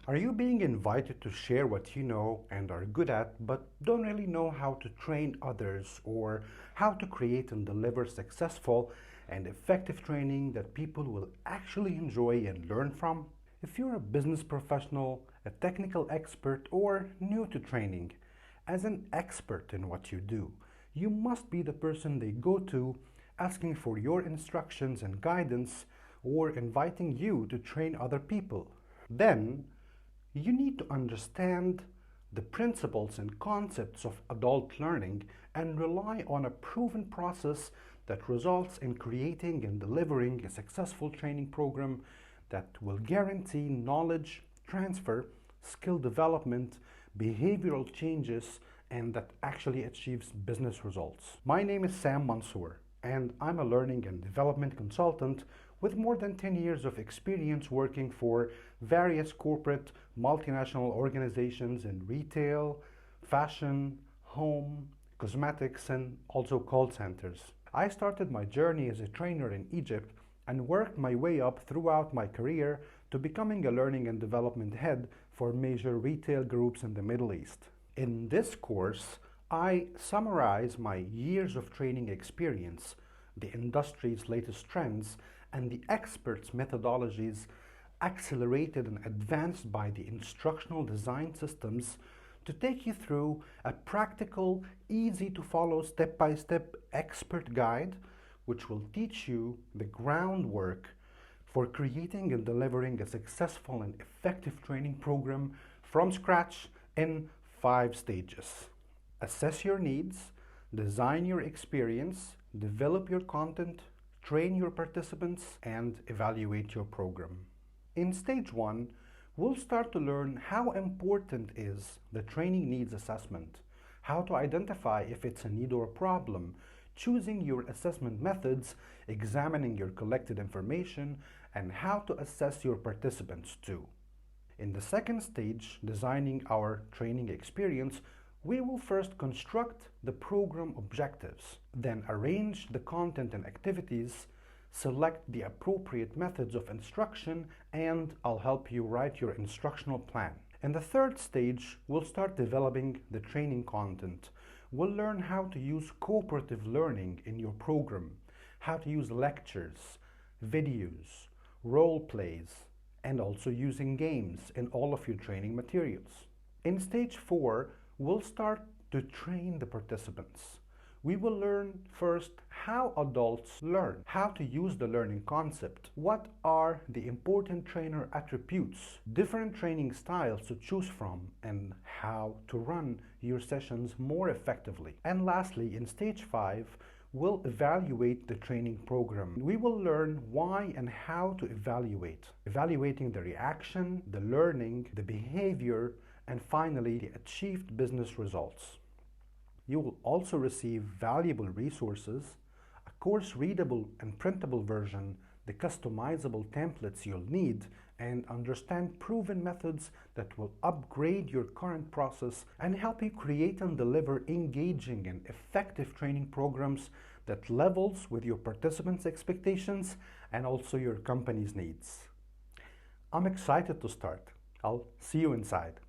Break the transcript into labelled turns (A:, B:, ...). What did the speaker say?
A: Are you being invited to share what you know and are good at, but don't really know how to train others or how to create and deliver successful and effective training that people will actually enjoy and learn from? If you're a business professional, a technical expert, or new to training, as an expert in what you do, you must be the person they go to asking for your instructions and guidance or inviting you to train other people. Then, you need to understand the principles and concepts of adult learning and rely on a proven process that results in creating and delivering a successful training program that will guarantee knowledge transfer, skill development, behavioral changes, and that actually achieves business results. My name is Sam Mansour, and I'm a learning and development consultant with more than 10 years of experience working for various corporate multinational organizations in retail, fashion, home, cosmetics, and also call centers. I started my journey as a trainer in Egypt and worked my way up throughout my career to becoming a learning and development head for major retail groups in the Middle East. In this course, I summarize my years of training experience, the industry's latest trends, and the experts' methodologies accelerated and advanced by the instructional design systems to take you through a practical, easy to follow step-by-step expert guide which will teach you the groundwork for creating and delivering a successful and effective training program from scratch in 5 stages. Assess your needs, design your experience, develop your content, train your participants, and evaluate your program. In stage 1, we'll start to learn how important is the training needs assessment, how to identify if it's a need or a problem, choosing your assessment methods, examining your collected information, and how to assess your participants too. In the second stage, designing our training experience, we will first construct the program objectives, then arrange the content and activities, select the appropriate methods of instruction, and I'll help you write your instructional plan. In the third stage, we'll start developing the training content. We'll learn how to use cooperative learning in your program, how to use lectures, videos, role plays, and also using games in all of your training materials. In stage 4, we'll start to train the participants. We will learn first how adults learn, how to use the learning concept, what are the important trainer attributes, different training styles to choose from, and how to run your sessions more effectively. And lastly, in stage 5, we'll evaluate the training program. We will learn why and how to evaluate, evaluating the reaction, the learning, the behavior, and finally, the achieved business results. You will also receive valuable resources, a course readable and printable version, the customizable templates you'll need, and understand proven methods that will upgrade your current process and help you create and deliver engaging and effective training programs that levels with your participants' expectations and also your company's needs. I'm excited to start. I'll see you inside.